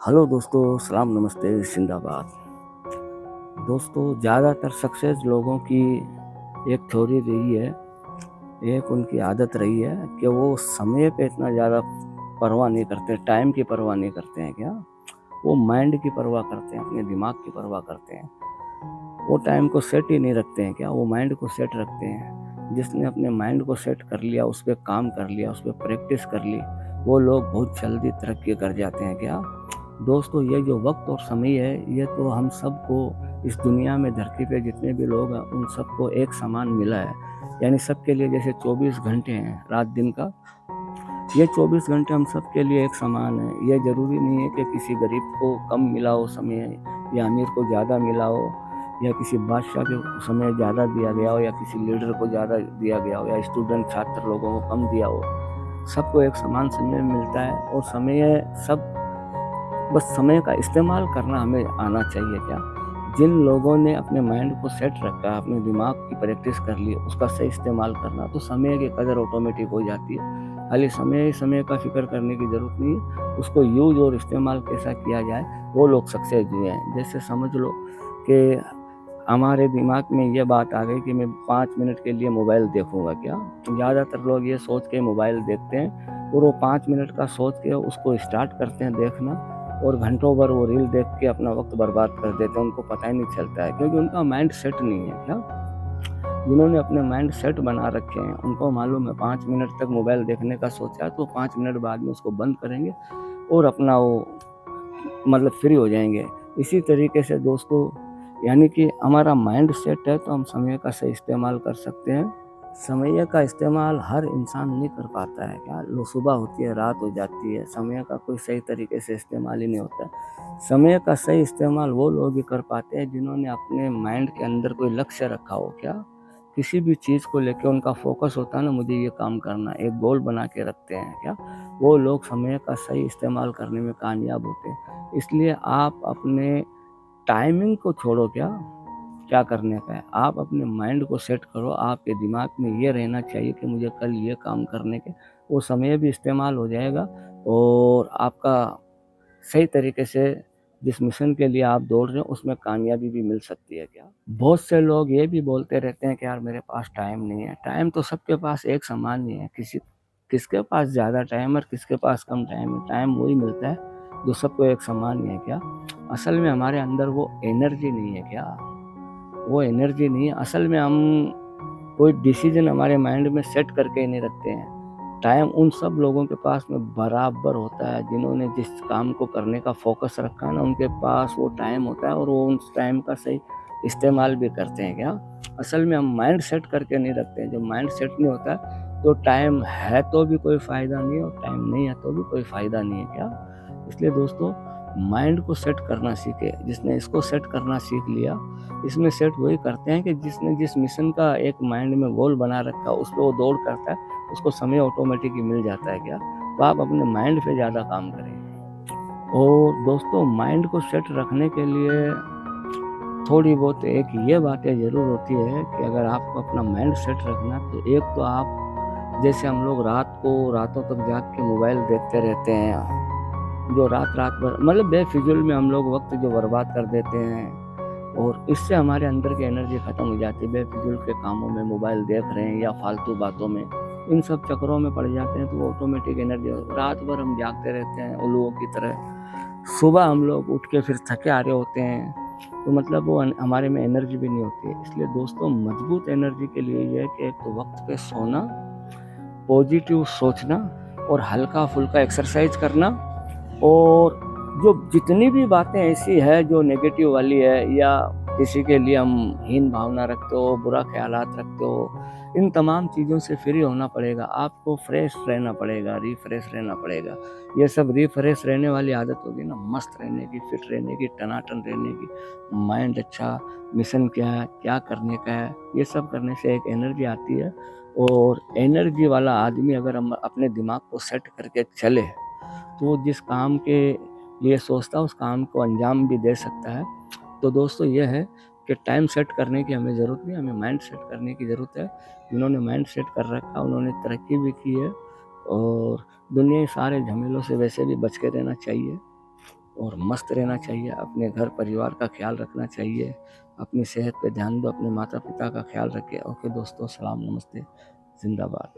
Hello दोस्तों, सलाम नमस्ते जिंदाबाद। दोस्तों, ज़्यादातर सक्सेस लोगों की एक थ्योरी रही है, एक उनकी आदत रही है कि वो समय पे इतना ज़्यादा परवाह नहीं करते, टाइम की परवाह नहीं करते हैं क्या? वो माइंड की परवाह करते हैं, अपने दिमाग की परवाह करते हैं। वो टाइम को सेट ही नहीं रखते हैं क्या? वो माइंड को सेट रखते हैं। जिसने अपने माइंड को सेट कर लिया, उस पे काम कर लिया, उस पे प्रैक्टिस कर ली, वो लोग बहुत जल्दी तरक्की कर जाते हैं क्या? दोस्तों, ये जो वक्त और समय है, ये तो हम सबको इस दुनिया में धरती पे जितने भी लोग हैं उन सबको एक समान मिला है। यानी सबके लिए जैसे 24 घंटे हैं रात दिन का, ये 24 घंटे हम सबके लिए एक समान है। ये ज़रूरी नहीं है कि किसी गरीब को कम मिला हो समय, या अमीर को ज़्यादा मिला हो, या किसी बादशाह के समय ज़्यादा दिया गया हो, या किसी लीडर को ज़्यादा दिया गया हो, या स्टूडेंट छात्र लोगों को कम दिया हो। सबको एक समान समय मिलता है, और समय सब, बस समय का इस्तेमाल करना हमें आना चाहिए क्या? जिन लोगों ने अपने माइंड को सेट रखा, अपने दिमाग की प्रैक्टिस कर ली, उसका सही इस्तेमाल करना, तो समय की कदर ऑटोमेटिक हो जाती है। खाली समय का फिक्र करने की ज़रूरत नहीं है, उसको यूज़ और इस्तेमाल कैसा किया जाए, वो लोग सक्सेस हुए हैं। जैसे समझ लो कि हमारे दिमाग में ये बात आ गई कि मैं 5 मिनट के लिए मोबाइल देखूँगा क्या? ज़्यादातर लोग ये सोच के मोबाइल देखते हैं, और वो 5 मिनट का सोच के उसको स्टार्ट करते हैं देखना, और घंटों भर वो रील देख के अपना वक्त बर्बाद कर देते हैं। उनको पता ही नहीं चलता है, क्योंकि उनका माइंड सेट नहीं है क्या? जिन्होंने अपने माइंड सेट बना रखे हैं, उनको मालूम है 5 मिनट तक मोबाइल देखने का सोचा है, तो 5 मिनट बाद में उसको बंद करेंगे और अपना वो मतलब फ्री हो जाएंगे। इसी तरीके से दोस्तों, यानी कि हमारा माइंड सेट है तो हम समय का सही इस्तेमाल कर सकते हैं। समय का इस्तेमाल हर इंसान नहीं कर पाता है क्या? लो, सुबह होती है, रात हो जाती है, समय का कोई सही तरीके से इस्तेमाल ही नहीं होता। समय का सही इस्तेमाल वो लोग ही कर पाते हैं जिन्होंने अपने माइंड के अंदर कोई लक्ष्य रखा हो क्या? किसी भी चीज़ को लेके उनका फोकस होता है ना, मुझे ये काम करना है, एक गोल बना के रखते हैं क्या? वो लोग समय का सही इस्तेमाल करने में कामयाब होते हैं। इसलिए आप अपने टाइमिंग को छोड़ो क्या? क्या करने का है, आप अपने माइंड को सेट करो। आपके दिमाग में ये रहना चाहिए कि मुझे कल ये काम करने के, वो समय भी इस्तेमाल हो जाएगा, और आपका सही तरीके से जिस मिशन के लिए आप दौड़ रहे हो उसमें कामयाबी भी मिल सकती है क्या? बहुत से लोग ये भी बोलते रहते हैं कि यार मेरे पास टाइम नहीं है। टाइम तो सबके पास एक समान नहीं है, किसके पास ज़्यादा टाइम और किसके पास कम टाइम है। टाइम वही मिलता है जो सबको एक समान ही है क्या? असल में हमारे अंदर वो एनर्जी नहीं है क्या? वो एनर्जी नहीं है। असल में हम कोई डिसीजन हमारे माइंड में सेट करके ही नहीं रखते हैं। टाइम उन सब लोगों के पास में बराबर होता है जिन्होंने जिस काम को करने का फोकस रखा है ना, उनके पास वो टाइम होता है, और वो उस टाइम का सही इस्तेमाल भी करते हैं क्या? असल में हम माइंड सेट करके नहीं रखते हैं। जब माइंड सेट नहीं होता है तो टाइम है तो भी कोई फ़ायदा नहीं है, और टाइम नहीं है तो भी कोई फ़ायदा नहीं है क्या? इसलिए दोस्तों, माइंड को सेट करना सीखे। जिसने इसको सेट करना सीख लिया, इसमें सेट वही करते हैं कि जिसने जिस मिशन का एक माइंड में गोल बना रखा है उस पे वो दौड़ करता है, उसको समय ऑटोमेटिक ही मिल जाता है क्या? तो आप अपने माइंड पे ज़्यादा काम करें। और दोस्तों, माइंड को सेट रखने के लिए थोड़ी बहुत एक ये बातें ज़रूर होती है कि अगर आपको अपना माइंड सेट रखना, तो एक तो आप, जैसे हम लोग रातों तक जाग के मोबाइल देखते रहते हैं, जो रात भर मतलब बेफिजूल में हम लोग वक्त जो बर्बाद कर देते हैं, और इससे हमारे अंदर की एनर्जी खत्म हो जाती है। बेफिजूल के कामों में, मोबाइल देख रहे हैं या फालतू बातों में, इन सब चक्करों में पड़ जाते हैं, तो वो ऑटोमेटिक एनर्जी, रात भर हम जागते रहते हैं उल्लुओं की तरह। सुबह हम लोग उठ के फिर थके हारे होते हैं, तो मतलब वो हमारे में एनर्जी भी नहीं होती है। इसलिए दोस्तों, मजबूत एनर्जी के लिए ये है कि एक तो वक्त पे सोना, पॉजिटिव सोचना, और हल्का फुल्का एक्सरसाइज करना, और जो जितनी भी बातें ऐसी है जो नेगेटिव वाली है, या किसी के लिए हम हीन भावना रखते हो, बुरा ख्यालात रखते हो, इन तमाम चीज़ों से फ्री होना पड़ेगा। आपको फ्रेश रहना पड़ेगा, रिफ्रेश रहना पड़ेगा। ये सब रिफ्रेश रहने वाली आदत होगी ना, मस्त रहने की, फिट रहने की, टनाटन रहने की, माइंड अच्छा, मिशन क्या है, क्या करने का है, ये सब करने से एक एनर्जी आती है। और एनर्जी वाला आदमी अगर हम अपने दिमाग को सेट करके चले, तो वो जिस काम के लिए सोचता है उस काम को अंजाम भी दे सकता है। तो दोस्तों, ये है कि टाइम सेट करने की हमें ज़रूरत नहीं, हमें माइंड सेट करने की ज़रूरत है। जिन्होंने माइंड सेट कर रखा उन्होंने तरक्की भी की है, और दुनिया के सारे झमेलों से वैसे भी बच के रहना चाहिए। और मस्त रहना चाहिए, अपने घर परिवार का ख्याल रखना चाहिए, अपनी सेहत पे ध्यान दो, अपने माता पिता का ख्याल रखें। ओके दोस्तों, सलाम, नमस्ते, जिंदाबाद।